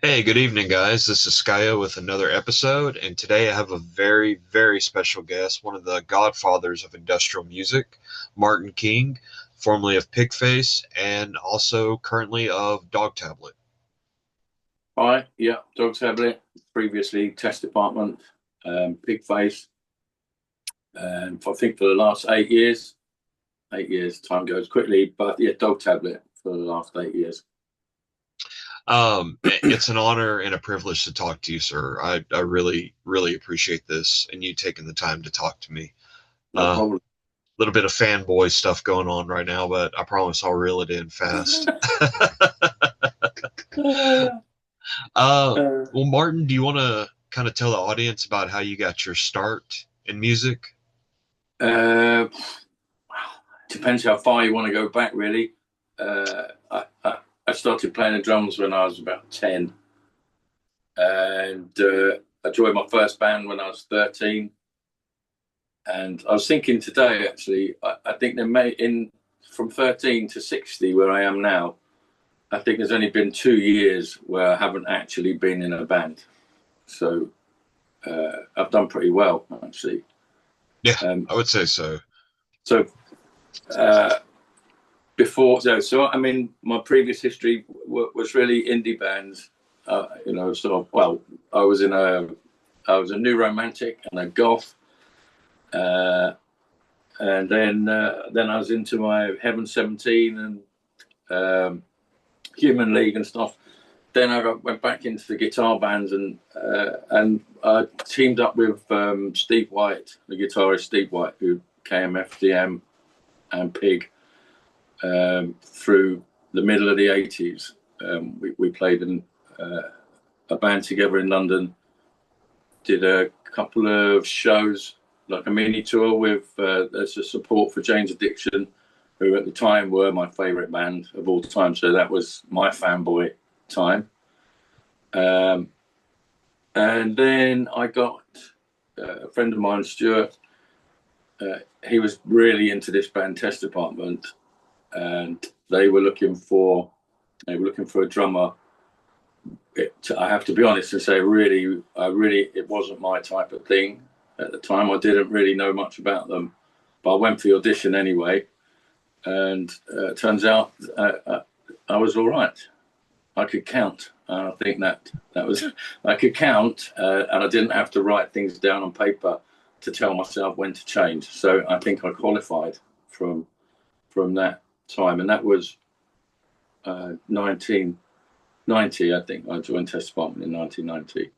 Hey, good evening, guys. This is Skyo with another episode, and today I have a very, very special guest, one of the godfathers of industrial music, Martin King, formerly of Pigface, and also currently of Dogtablet. Hi, yeah, Dogtablet, previously test department, pig face, and I think for the last 8 years, 8 years, time goes quickly, but yeah, Dogtablet for the last 8 years. It's an honor and a privilege to talk to you, sir. I really, really appreciate this and you taking the time to talk to me. No A problem. little bit of fanboy stuff going on right now, but I promise I'll reel it in fast. Uh, Uh, uh, well, Martin, do you want to kind of tell the audience about how you got your start in music? uh, Depends how far you want to go back, really. I started playing the drums when I was about 10, and I joined my first band when I was 13. And I was thinking today, actually, I think there may, in from 13 to 60, where I am now, I think there's only been 2 years where I haven't actually been in a band. So I've done pretty well, actually. Yeah, Um, I would say so. so uh, I mean, my previous history was really indie bands. Well, I was in a, I was a new romantic and a goth. Uh, and then I was into my Heaven 17 and Human League and stuff. Then went back into the guitar bands and I teamed up with Steve White, the guitarist Steve White, who came FDM and Pig through the middle of the 80s. We played in a band together in London, did a couple of shows, like a mini tour with as a support for Jane's Addiction, who at the time were my favourite band of all time. So that was my fanboy time. Um, and then I got a friend of mine, Stuart. He was really into this band Test Department, and they were looking for a drummer. I have to be honest and say, it wasn't my type of thing at the time. I didn't really know much about them, but I went for the audition anyway, and turns out I was all right. I could count. I think that was I could count, and I didn't have to write things down on paper to tell myself when to change. So I think I qualified from that time, and that was 1990. I think I joined Test Department in 1990.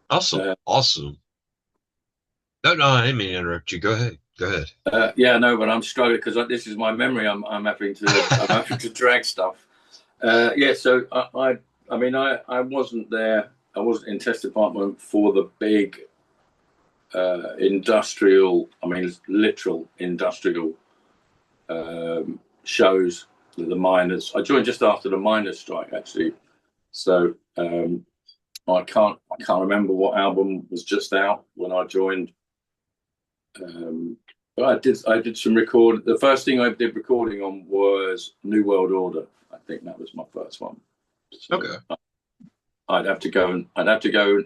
Awesome, Uh, awesome. No, no, I didn't mean to interrupt you. Go ahead, go yeah, no, but I'm struggling because this is my memory. I'm having to drag stuff. Yeah, so I mean, I wasn't there. I wasn't in Test Department for the big industrial. I mean, literal industrial shows. The miners. I joined just after the miners' strike, actually. So I can't remember what album was just out when I joined. But I did some record. The first thing I did recording on was New World Order. I think that was my first one. ahead. So Okay. I'd have to go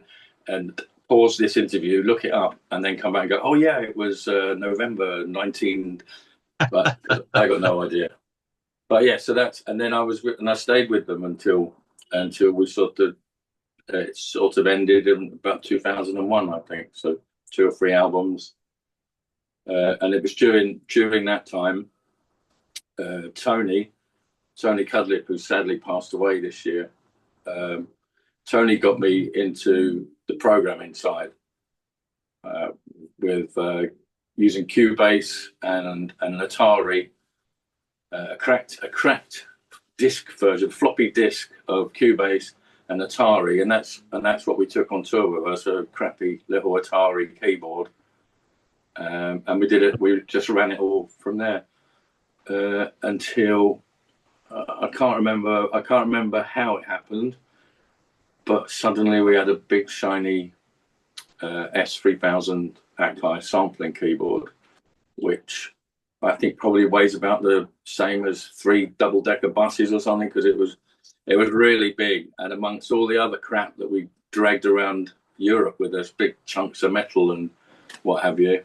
and pause this interview, look it up, and then come back and go, oh yeah, it was November 19. But I got no idea. But yeah, so that's and then I stayed with them until we sort of it sort of ended in about 2001, I think. So 2 or 3 albums. And it was during that time, Tony Cudlip, who sadly passed away this year. Um, Tony got me into the programming side uh, with using Cubase and an Atari, a cracked disc version, floppy disk of Cubase and Atari, and that's what we took on tour with us, a crappy little Atari keyboard. And we did it. We just ran it all from there until I can't remember. I can't remember how it happened, but suddenly we had a big shiny S3000 Akai sampling keyboard, which I think probably weighs about the same as 3 double-decker buses or something, because it was really big. And amongst all the other crap that we dragged around Europe with us, big chunks of metal and what have you,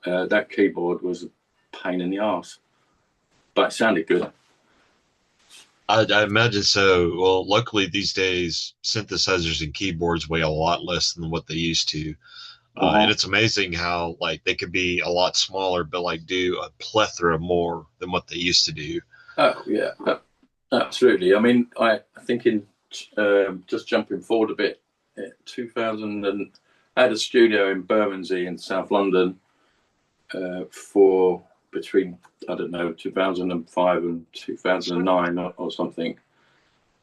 that keyboard was a pain in the arse, but it sounded good. I imagine so. Well, luckily these days, synthesizers and keyboards weigh a lot less than what they used to. And it's amazing how like they could be a lot smaller, but like do a plethora more than what they used to do. Oh yeah, absolutely. I mean, I think in just jumping forward a bit, 2000, and I had a studio in Bermondsey in South London for between, I don't know, 2005 and 2009 or something.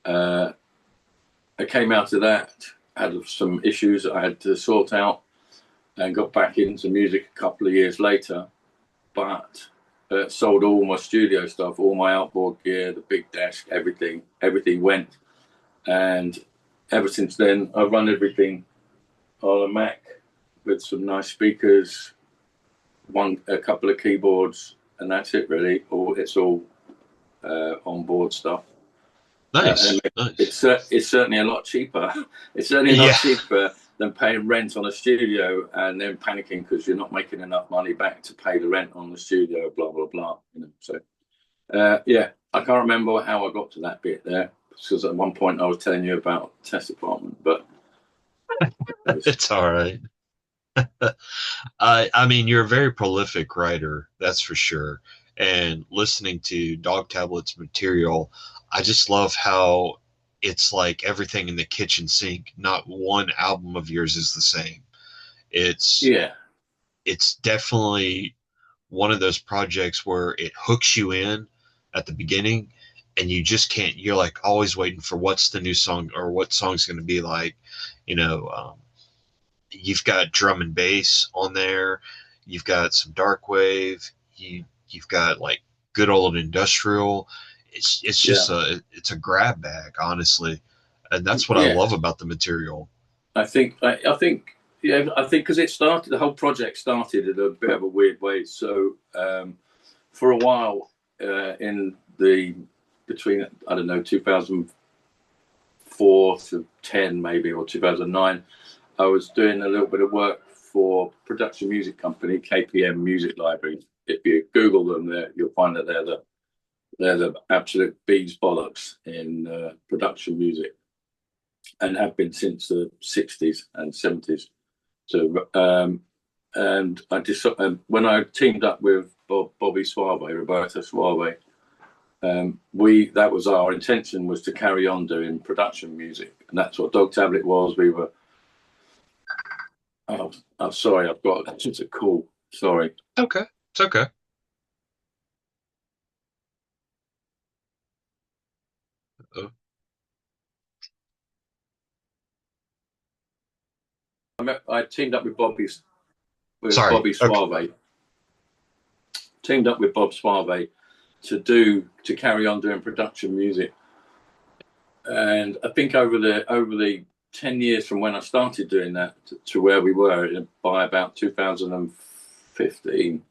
I came out of that, had some issues I had to sort out, and got back into music a couple of years later, but sold all my studio stuff, all my outboard gear, the big desk, everything went. And ever since then, I've run everything on a Mac with some nice speakers, a couple of keyboards, and that's it really. It's all onboard stuff. Nice, nice. It's certainly a lot cheaper. It's certainly a lot cheaper than paying rent on a studio and then panicking because you're not making enough money back to pay the rent on the studio, blah blah blah. So yeah, I can't remember how I got to that bit there, because at one point I was telling you about test department, but it's all right. I mean, you're a very prolific writer, that's for sure. And listening to Dogtablet's material, I just love how it's like everything in the kitchen sink. Not one album of yours is the same. It's definitely one of those projects where it hooks you in at the beginning, and you just can't. You're like always waiting for what's the new song or what song's going to be like. You've got drum and bass on there. You've got some darkwave. You've got like good old industrial. It's just it's a grab bag, honestly, and that's what I love about the material. I think because the whole project started in a bit of a weird way. So for a while between I don't know 2004 to 10 maybe, or 2009, I was doing a little bit of work for production music company KPM Music Library. If you Google them, you'll find that they're the absolute bees bollocks in production music, and have been since the 60s and 70s. So and I just when I teamed up with Roberto Suave, that was our intention, was to carry on doing production music, and that's what Dogtablet was. We were. Oh, I'm sorry, I've got just a call. Sorry. Okay, it's okay. Uh-oh. I teamed up with Bobby Sorry. Suave. Okay. Teamed up with Bob Suave to carry on doing production music, and I think over the 10 years from when I started doing that to where we were by about 2015,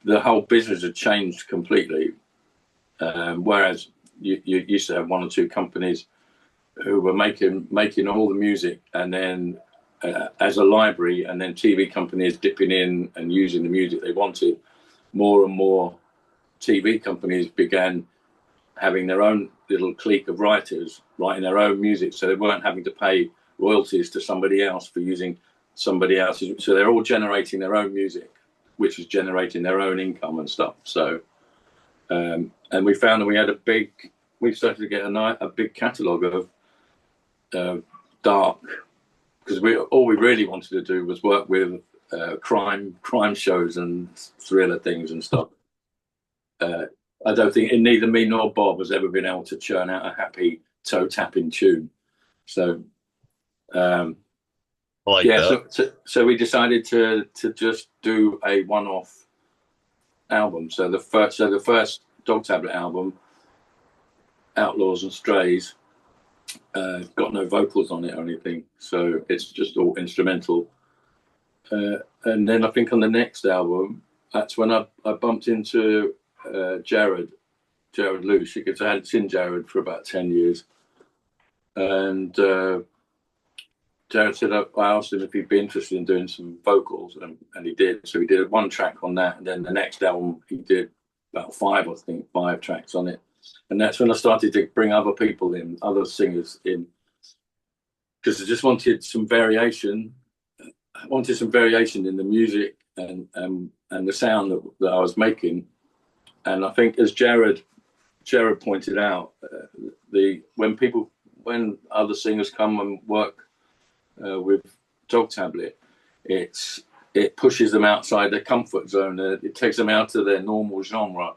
the whole business had changed completely. Whereas you used to have one or two companies who were making all the music, and then as a library, and then TV companies dipping in and using the music they wanted. More and more TV companies began having their own little clique of writers writing their own music, so they weren't having to pay royalties to somebody else for using somebody else's. So they're all generating their own music, which was generating their own income and stuff. So, and we found that we started to get a big catalogue of dark, because all we really wanted to do was work with crime shows and thriller things and stuff. I don't think neither me nor Bob has ever been able to churn out a happy toe tapping tune. So, so we decided to just do a one-off album. So the first Dogtablet album, Outlaws and Strays, got no vocals on it or anything, so it's just all instrumental. And then I think on the next album, that's when I bumped into Jared Luce, because I hadn't seen Jared for about 10 years. And Jared said, I asked him if he'd be interested in doing some vocals, and he did. So he did one track on that, and then the next album he did about five tracks on it. And that's when I started to bring other people in, other singers in, because I just wanted some variation. I wanted some variation in the music and the sound that I was making. And I think, as Jared pointed out, when other singers come and work with Dogtablet, it pushes them outside their comfort zone. It takes them out of their normal genre,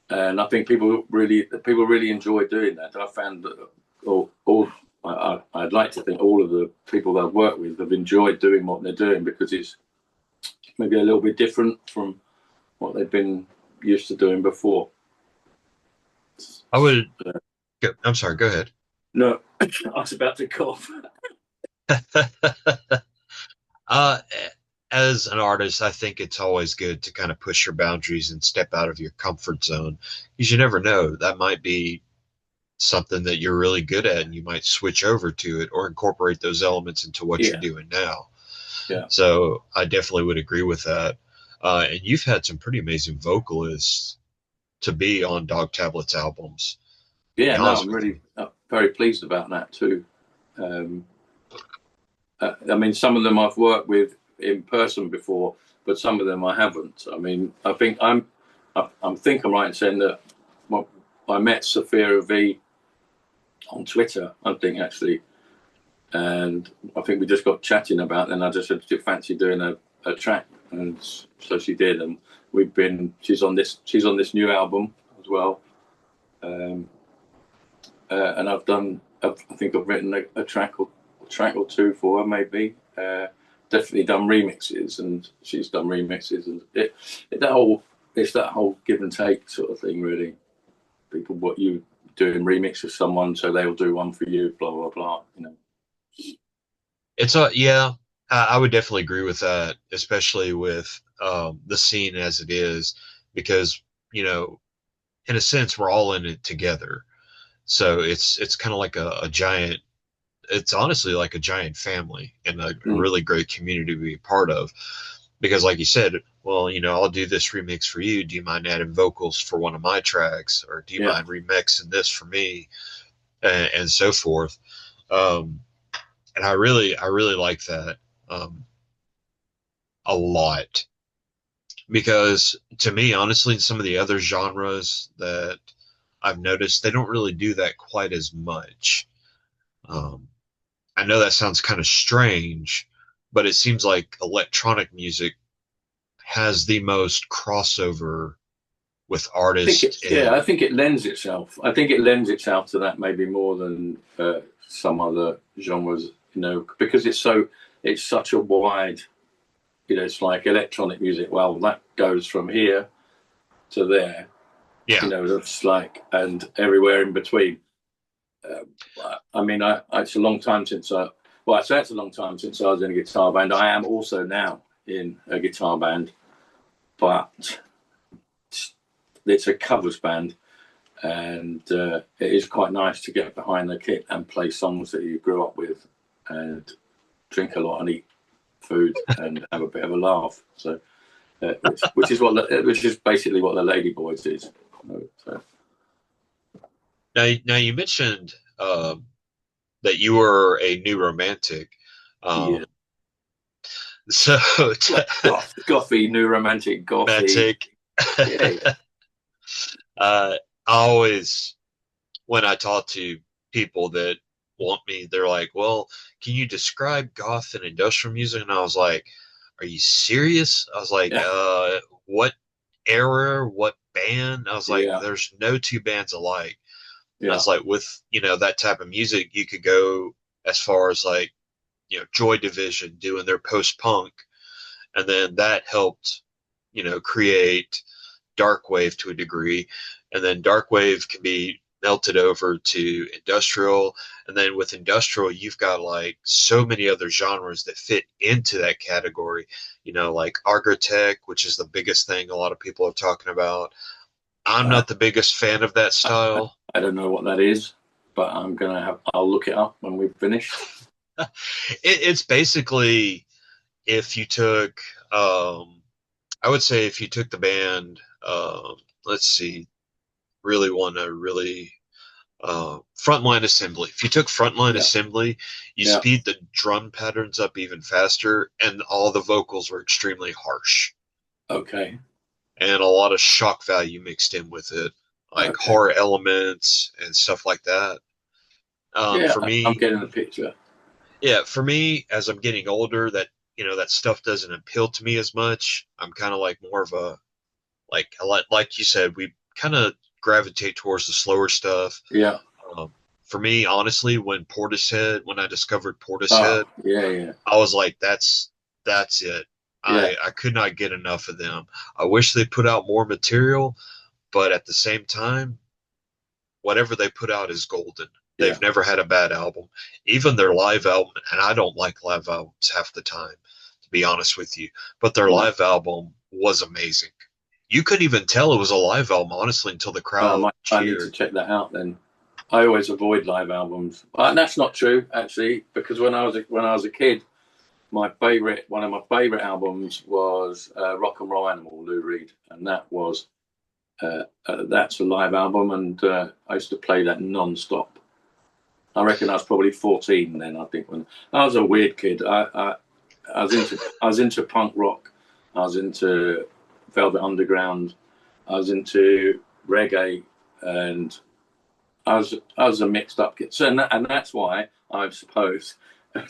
and I think people really enjoy doing that. I found that I'd like to think all of the people that I've worked with have enjoyed doing what they're doing, because it's maybe a little bit different from what they've been used to doing before. I would. I'm sorry. Go ahead. No, I was about to cough. uh, as an artist, I think it's always good to kind of push your boundaries and step out of your comfort zone, because you never know, that might be something that you're really good at, and you might switch over to it or incorporate those elements into what you're doing now. Yeah. So I definitely would agree with that. And you've had some pretty amazing vocalists to be on Dogtablet's albums. Yeah, no, I'm really very pleased about that too. I mean, some of them I've worked with in person before, but some of them I haven't. I mean, I think I'm right in saying that I met Sophia V on Twitter, I think, actually, and I think we just got chatting about it, and I just said, do you fancy doing a track? And so she did, and she's on this new album as well. And I think I've written a track or two for her, maybe. Definitely done remixes, and she's done remixes, and it's that whole give and take sort of thing, really. People, what you doing remix with someone, so they'll do one for you, blah blah blah. It's I would definitely agree with that, especially with the scene as it is, because in a sense we're all in it together. So it's kind of like a giant. It's honestly like a giant family and a really great community to be a part of. Because, like you said, well, I'll do this remix for you. Do you mind adding vocals for one of my tracks, or do you mind remixing this for me, and so forth. And I really like that a lot, because to me, honestly, in some of the other genres that I've noticed, they don't really do that quite as much. I know that sounds kind of strange, but it seems like electronic music has the most crossover with artists. I think it lends itself. I think it lends itself to that maybe more than some other genres, because it's such a wide, it's like electronic music. Well, that goes from here to there. Yeah. It's like, and everywhere in between. I mean, it's a long time since I was in a guitar band. I am also now in a guitar band, but it's a covers band, and it is quite nice to get behind the kit and play songs that you grew up with, and drink a lot and eat food and have a bit of a laugh. So, which is basically what the Lady Boys is. So. Now you mentioned that you were a new romantic. Yeah. So gothy, new romantic, gothy. Yeah. I always, when I talk to people that want me, they're like, "Well, can you describe goth and industrial music?" And I was like, "Are you serious?" I was like, "What era? What band?" I was like, "There's no two bands alike." Yeah. I was like, with that type of music, you could go as far as like Joy Division doing their post-punk, and then that helped create darkwave to a degree, and then darkwave can be melted over to industrial, and then with industrial you've got like so many other genres that fit into that category. like Argotech, which is the biggest thing a lot of people are talking about. I'm Uh, not the biggest fan of that style. I don't know what that is, but I'll look it up when we've finished. It's basically if you took, I would say if you took the band, let's see, really want to really frontline assembly. If you took frontline Yeah. assembly, you Yeah. speed the drum patterns up even faster, and all the vocals were extremely harsh, Okay. and a lot of shock value mixed in with it, like Okay. horror elements and stuff like that. Yeah, For I'm me, getting the picture. yeah, for me, as I'm getting older, that stuff doesn't appeal to me as much. I'm kind of like more of a like you said, we kind of gravitate towards the slower stuff. Yeah. Um, for me, honestly, when I discovered Oh, Portishead, yeah, yeah, I was like, that's it. yeah, I could not get enough of them. I wish they put out more material, but at the same time, whatever they put out is golden. yeah. They've never had a bad album. Even their live album, and I don't like live albums half the time, to be honest with you, but their No. live album was amazing. You couldn't even tell it was a live album, honestly, until the crowd I need to cheered. check that out then. I always avoid live albums. That's not true actually, because when I was a kid, one of my favorite albums was Rock and Roll Animal, Lou Reed, and that's a live album, and I used to play that non-stop. I reckon I was probably 14 then. I think when I was a weird kid, I was into punk rock, I was into Velvet Underground, I was into reggae, and I was a mixed up kid. So and that's why I suppose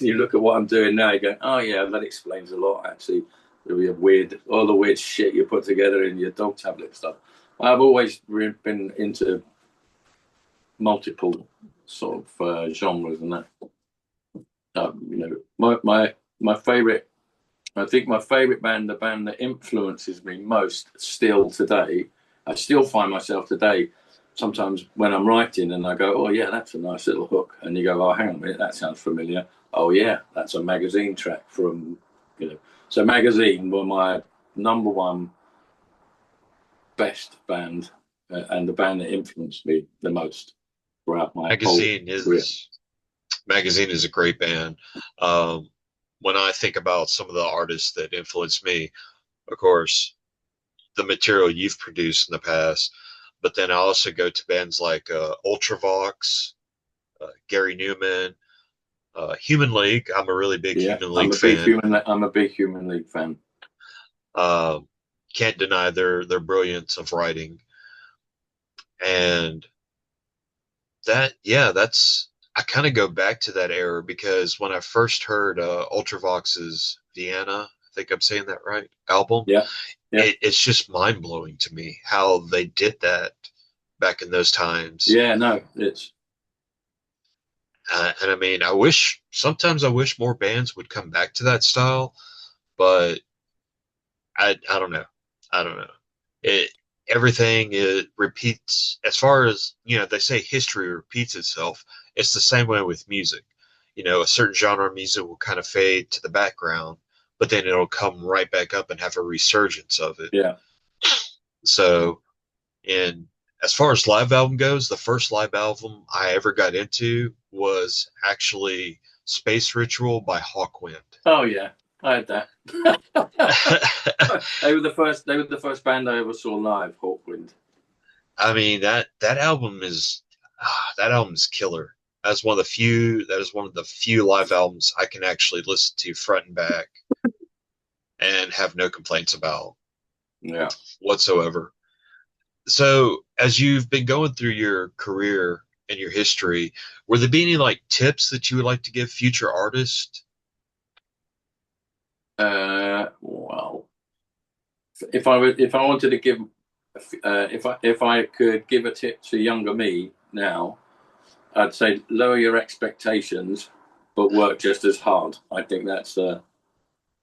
you look at what I'm doing now, you go, oh yeah, that explains a lot actually. All the weird shit you put together in your Dogtablet stuff. I've always been into multiple sort of genres and that. My favorite, I think my favorite band, the band that influences me most still today, I still find myself today sometimes when I'm writing and I go, oh yeah, that's a nice little hook, and you go, oh hang on a minute, that sounds familiar. Oh yeah, that's a Magazine track from, so Magazine were my number one best band, and the band that influenced me the most throughout my whole Magazine career. is Magazine is a great band. Um, when I think about some of the artists that influenced me, of course, the material you've produced in the past, but then I also go to bands like Ultravox, Gary Newman, Human League. I'm a really big Yeah, Human League fan. I'm a big Human League fan. Um, can't deny their brilliance of writing, and that's I kind of go back to that era because when I first heard Ultravox's Vienna, I think I'm saying that right, album, Yeah, yeah, it's just mind blowing to me how they did that back in those times. yeah. No, it's And I mean, sometimes I wish more bands would come back to that style, but I don't know. I don't know. It Everything it repeats as far as, they say history repeats itself. It's the same way with music. A certain genre of music will kind of fade to the background, but then it'll come right back up and have a resurgence of it. yeah. So, and as far as live album goes, the first live album I ever got into was actually Space Ritual by Hawkwind. Oh yeah, I had that. They were the first. They were the first band I ever saw live. Hawkwind. I mean that album is killer. That is one of the few live albums I can actually listen to front and back and have no complaints about Yeah. whatsoever. So, as you've been going through your career and your history, were there be any like tips that you would like to give future artists? Well, if I wanted to give, if I could give a tip to younger me now, I'd say lower your expectations, but work just as hard. I think that's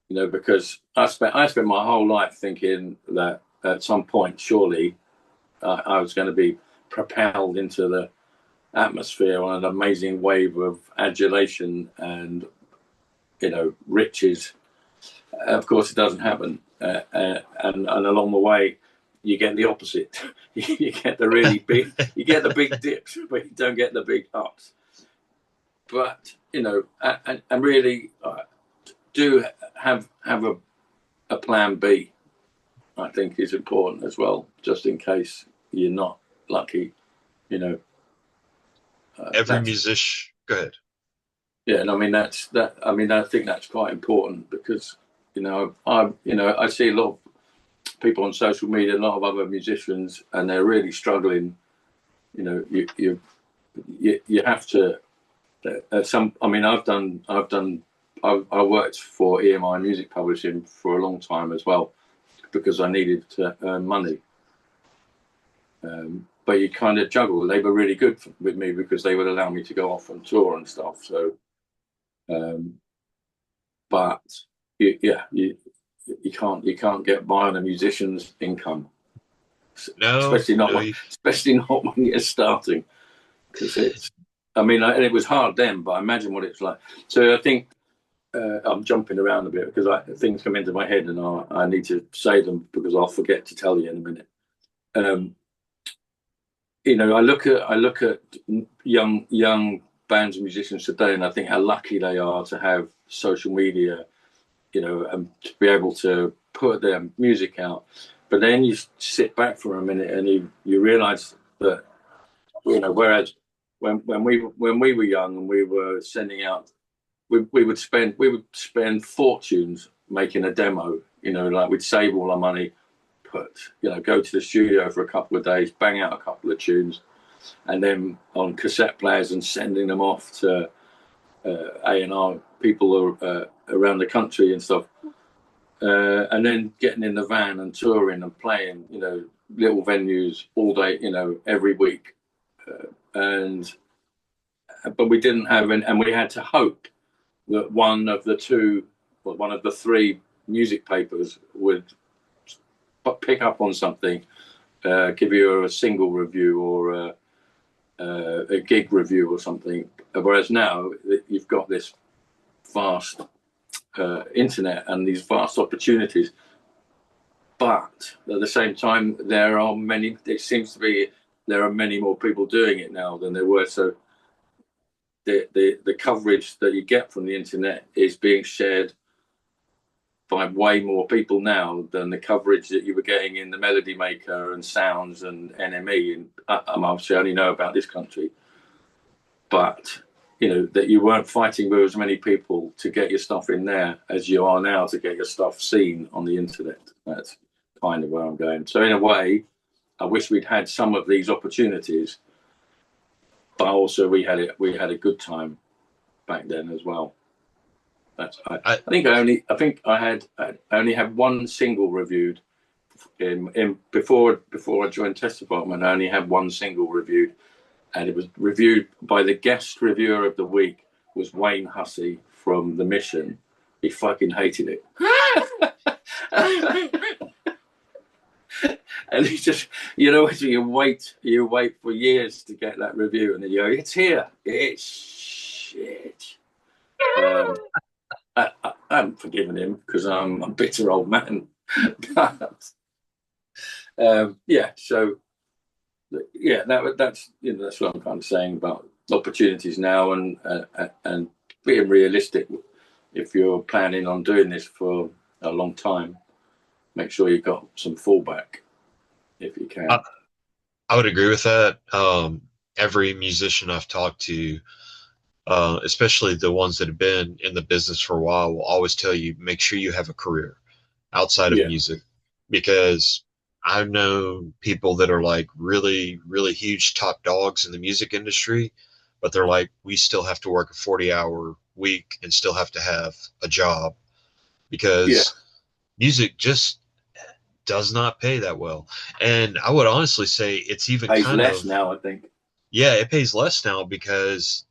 because I spent my whole life thinking that at some point surely I was going to be propelled into the atmosphere on an amazing wave of adulation and riches, Of course, it doesn't happen, and along the way, you get the opposite. You get the really big, you get the big dips, but you don't get the big ups. But and really do have a plan B. I think is important as well, just in case you're not lucky. Every musician, go ahead. Yeah, and I mean that's that. I mean, I think that's quite important because I see a lot of people on social media, a lot of other musicians, and they're really struggling. You have to. I mean, I worked for EMI Music Publishing for a long time as well because I needed to earn money. But you kind of juggle. They were really good with me because they would allow me to go off on tour and stuff. So, but you can't get by on a musician's income. No, especially not when you're starting, because it's. I mean, and it was hard then, but imagine what it's like. So I think I'm jumping around a bit because things come into my head and I need to say them because I'll forget to tell you in a minute. I look at young bands and musicians today, and I think how lucky they are to have social media, and to be able to put their music out. But then you sit back for a minute and you realise that, whereas when we were young and we were sending out, we would spend fortunes making a demo. Like we'd save all our money, go to the studio for a couple of days, bang out a couple of tunes, and then on cassette players and sending them off to A&R people around the country and stuff. And then getting in the van and touring and playing, little venues all day, every week. But we didn't have, and we had to hope that one of the three music papers would pick up on something, give you a single review or a gig review or something. Whereas now you've got this vast internet and these vast opportunities, but at the same time there are many more people doing it now than there were. So the coverage that you get from the internet is being shared by way more people now than the coverage that you were getting in the Melody Maker and Sounds and NME. And I'm obviously only know about this country, but that you weren't fighting with as many people to get your stuff in there as you are now to get your stuff seen on the internet. That's kind of where I'm going. So in a way, I wish we'd had some of these opportunities, but also we had a good time back then as well. I only had one single reviewed before I joined Test Department. I only had one single reviewed, and it was reviewed by the guest reviewer of the week was Wayne Hussey from The Mission. He fucking hated it. And he just, you wait for years to get that review, and then you go, it's here, it's shit. I haven't forgiven him because I'm a bitter old man. But so that's what I'm kind of saying about opportunities now and being realistic. If you're planning on doing this for a long time, make sure you've got some fallback if you can. I would agree with that. Every musician I've talked to, especially the ones that have been in the business for a while, will always tell you, make sure you have a career outside of music, because I know people that are like really, really huge top dogs in the music industry, but they're like, we still have to work a 40-hour week and still have to have a job because music just does not pay that well. And I would honestly say it's even pays kind less of now, I think. Yeah, it pays less now because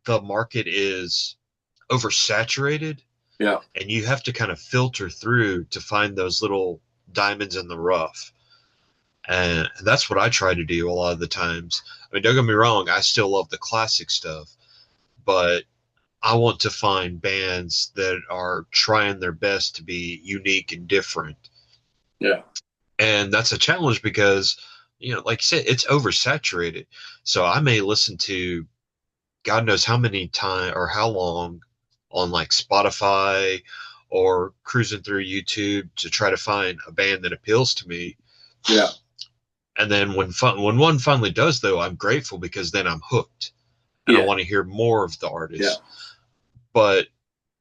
the market is oversaturated. Yeah. And you have to kind of filter through to find those little diamonds in the rough. And that's what I try to do a lot of the times. I mean, don't get me wrong, I still love the classic stuff, but I want to find bands that are trying their best to be unique and different. Yeah. And that's a challenge because, like you said, it's oversaturated. So I may listen to God knows how many time or how long on like Spotify or cruising through YouTube to try to find a band that appeals to me. Yeah. And then when one finally does, though, I'm grateful because then I'm hooked and I Yeah. want to hear more of the Yeah. artist. But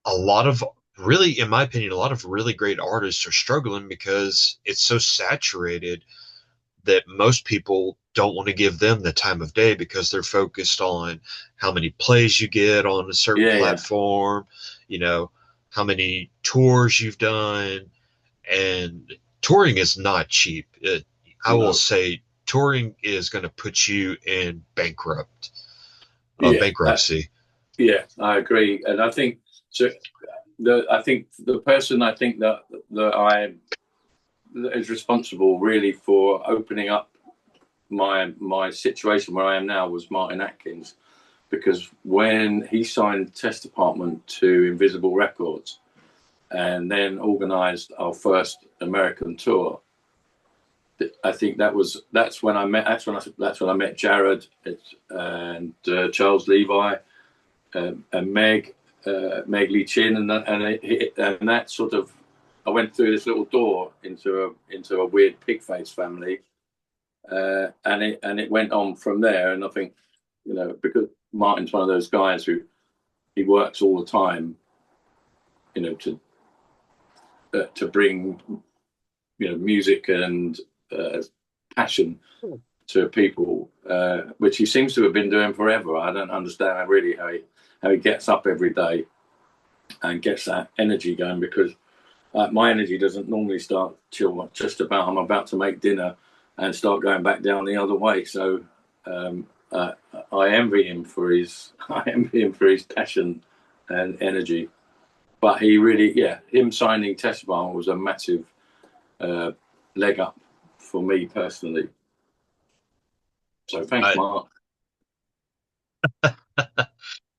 a lot of really, in my opinion, a lot of really great artists are struggling because it's so saturated that most people don't want to give them the time of day because they're focused on how many plays you get on a certain Yeah. Yeah. platform, you know, how many tours you've done. And touring is not cheap. I will No. say touring is going to put you in Yeah. bankruptcy. Yeah. I agree, and I think so. I think the person I think that is responsible really for opening up my situation where I am now was Martin Atkins, because when he signed Test Department to Invisible Records and then organised our first American tour, I think that's when I met Jared and Charles Levi and Meg Lee Chin, and that sort of, I went through this little door into a weird pig face family, and it went on from there. And I think, because Martin's one of those guys who he works all the time, to bring music and passion to people, which he seems to have been doing forever. I don't understand really how he gets up every day and gets that energy going, because my energy doesn't normally start till just about I'm about to make dinner and start going back down the other way. So I envy him for his passion and energy. But he really, him signing Testament was a massive leg up for me personally. So thanks, I, Mark.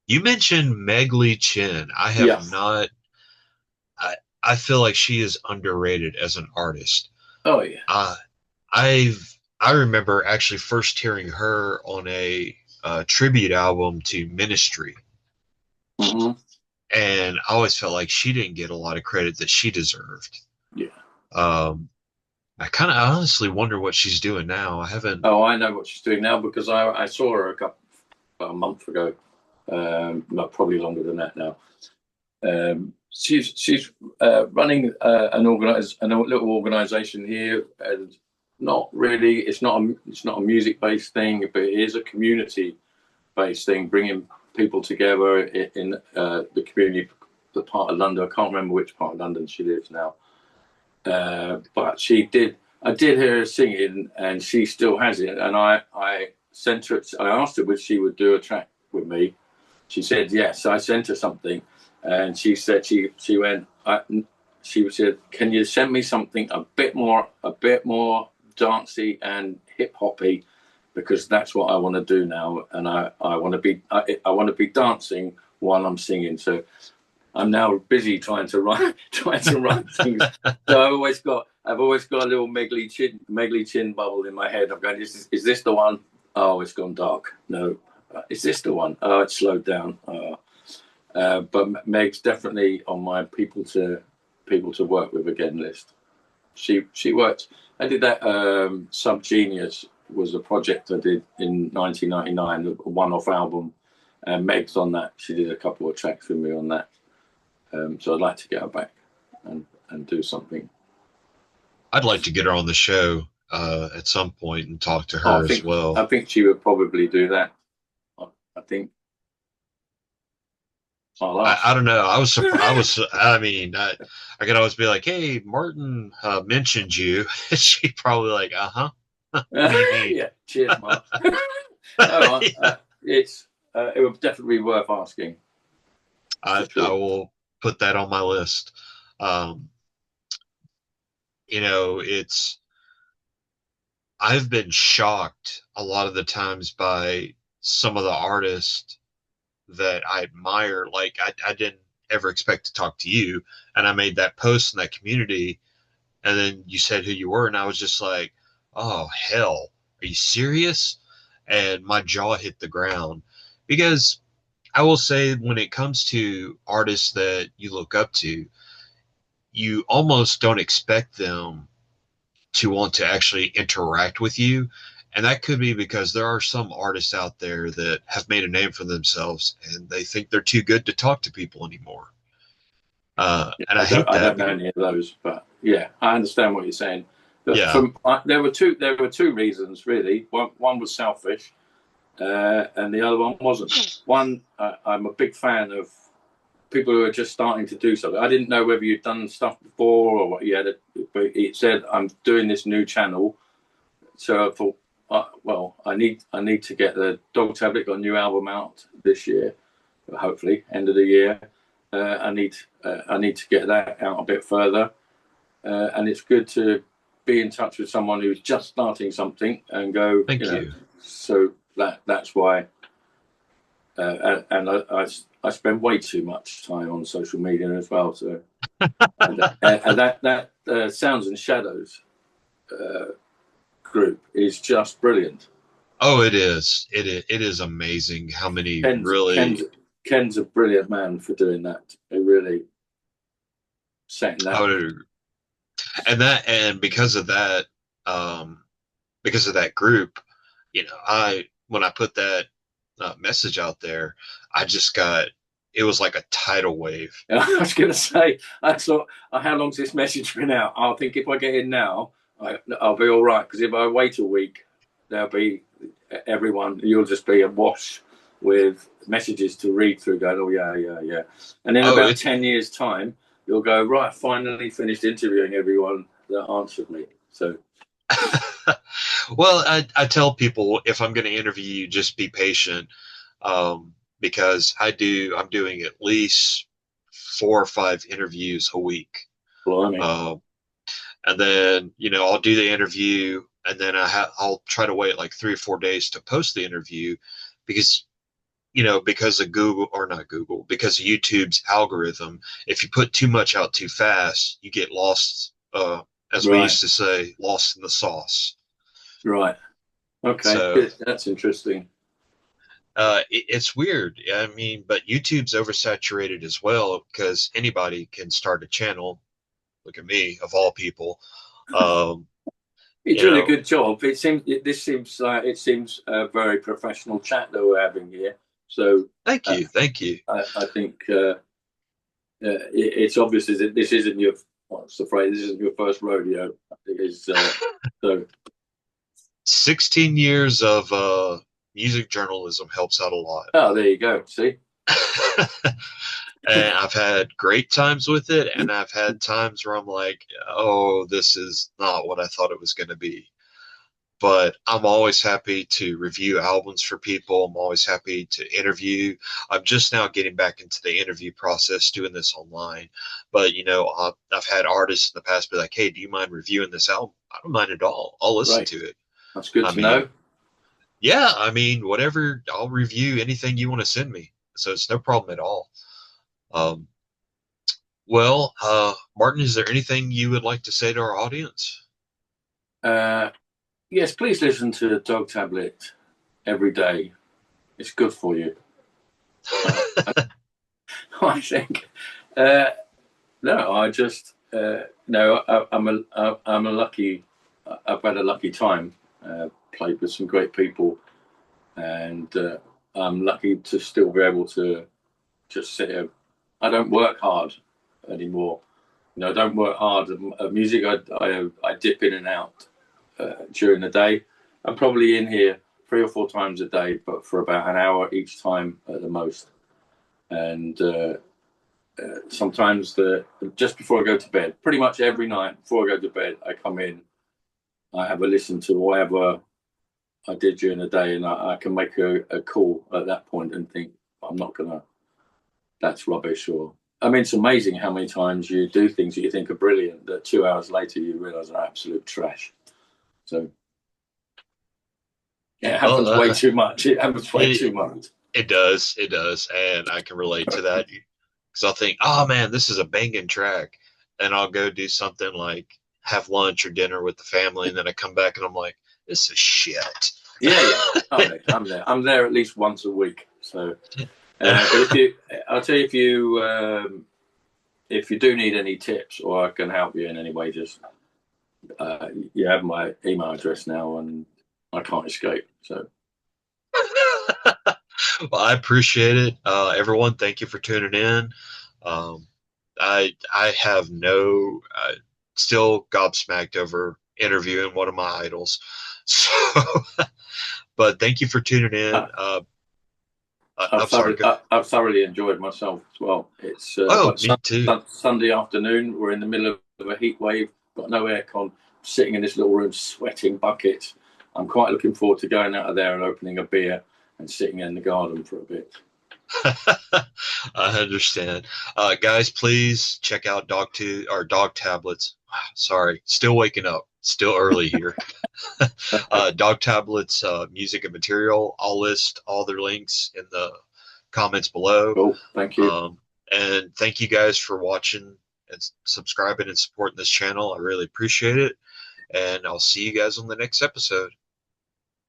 you mentioned Meg Lee Chin. I have Yeah. not. I, I feel like she is underrated as an artist. Oh yeah. Uh, I remember actually first hearing her on a tribute album to Ministry, Mm-hmm. and I always felt like she didn't get a lot of credit that she deserved. Yeah. Um, I kind of honestly wonder what she's doing now. I haven't. Oh, I know what she's doing now, because I saw her about a month ago. Not probably longer than that now. She's running a little organisation here, and not really. It's not a music based thing, but it is a community based thing, bringing people together in the community, the part of London. I can't remember which part of London she lives now, but she did. I did hear her singing, and she still has it. And I sent her. I asked her if she would do a track with me. She said yes. I sent her something, and she said she went. She said, "Can you send me something a bit more dancey and hip hoppy, because that's what I want to do now, and I want to be dancing while I'm singing." So I'm now busy trying to write things. So I've always got a little Megley chin bubble in my head. I'm going, is this the one? Oh, it's gone dark. No. Is this the one? Oh, it's slowed down. But Meg's definitely on my people to work with again list. She worked. I did that. Subgenius was a project I did in 1999, a one-off album, and Meg's on that. She did a couple of tracks with me on that. So I'd like to get her back and do something. I'd like to get her on the show at some point and talk to Oh, her as well. I think she would probably do that. I think I'll I ask. don't know. I was surprised. I mean, I could always be like, "Hey, Martin mentioned you." She'd probably like, "Uh huh." What do you need? Yeah. Cheers, Mark. No, Yeah. it would definitely be worth asking for I sure. will put that on my list. Um, it's I've been shocked a lot of the times by some of the artists that I admire. Like I didn't ever expect to talk to you, and I made that post in that community, and then you said who you were, and I was just like, oh hell, are you serious? And my jaw hit the ground because I will say when it comes to artists that you look up to, you almost don't expect them to want to actually interact with you. And that could be because there are some artists out there that have made a name for themselves and they think they're too good to talk to people anymore. Yeah, And I hate I that. don't know any of those, but yeah, I understand what you're saying. But Yeah. there were two reasons really. One was selfish, and the other one wasn't. One, I'm a big fan of people who are just starting to do something. I didn't know whether you'd done stuff before or what you had, but it said I'm doing this new channel, so I thought, well, I need to get the Dogtablet, got a new album out this year, hopefully end of the year. I need to get that out a bit further, and it's good to be in touch with someone who's just starting something and go, Thank you. So that's why. And I spend way too much time on social media as well. So and that Sounds and Shadows group is just brilliant. Oh, it is. It is amazing how many Ken's a brilliant man for doing that. He really setting I that. would, and because of that group, when I put that message out there, I just got it was like a tidal wave. I was going to say, I thought, how long's this message been out? I think if I get in now, I'll be all right. Because if I wait a week, there'll be you'll just be awash with messages to read through going, oh, yeah. And in about 10 years' time, you'll go, right, I finally finished interviewing everyone that answered me. So. Well, I tell people if I'm going to interview you, just be patient, because I'm doing at least 4 or 5 interviews a week. And then I'll do the interview, and then I'll try to wait like 3 or 4 days to post the interview, because because of because of YouTube's algorithm, if you put too much out too fast, you get lost. As we used to say, lost in the sauce. Right. Okay. So, that's interesting. It's weird. I mean, but YouTube's oversaturated as well because anybody can start a channel. Look at me, of all people. You're doing a good job. It seems a very professional chat that we're having here. So thank you. I think it's obvious that this isn't your what's the phrase? This isn't your first rodeo. It is so. 16 years of music journalism helps out a lot. Oh, there you go. See. And I've had great times with it, and I've had times where I'm like, oh, this is not what I thought it was going to be. But I'm always happy to review albums for people. I'm always happy to interview. I'm just now getting back into the interview process, doing this online. But, I've had artists in the past be like, hey, do you mind reviewing this album? I don't mind at all. I'll listen to it. That's good to know. Yeah, I mean, whatever. I'll review anything you want to send me. So it's no problem at all. Well, Martin, is there anything you would like to say to our audience? Yes, please listen to Dogtablet every day. It's good for you. I think. No, I just no. I'm a lucky. I've had a lucky time. Played with some great people, and I'm lucky to still be able to just sit here. I don't work hard anymore. I don't work hard at music. I dip in and out during the day. I'm probably in here 3 or 4 times a day, but for about an hour each time at the most. And sometimes just before I go to bed, pretty much every night before I go to bed, I come in, I have a listen to whatever I did during the day, and I can make a call at that point and think, I'm not gonna, that's rubbish. Or I mean, it's amazing how many times you do things that you think are brilliant that 2 hours later you realise are absolute trash. So it happens way too much. It happens way too much. It does, and I can relate to that. Because I'll think, oh man, this is a banging track, and I'll go do something like have lunch or dinner with the family, and then I come back and I'm like, this is shit. Yeah, yeah. Okay, I'm there. I'm there at least once a week. So, but if you, I'll tell you if you do need any tips or I can help you in any way, just you have my email address now, and I can't escape. So, Well, I appreciate it. Everyone, thank you for tuning in. Um, I have no still gobsmacked over interviewing one of my idols. So, but thank you for tuning in. uh, I'm sorry. I've thoroughly enjoyed myself as well. It's Oh, me too. Sunday afternoon. We're in the middle of a heat wave. Got no aircon. Sitting in this little room, sweating buckets. I'm quite looking forward to going out of there and opening a beer and sitting in the garden for a bit. I understand. Guys, please check out Dogtablets. Sorry, still waking up. Still early here. Dogtablets, music and material. I'll list all their links in the comments below. Cool. Thank you. And thank you guys for watching and subscribing and supporting this channel. I really appreciate it. And I'll see you guys on the next episode.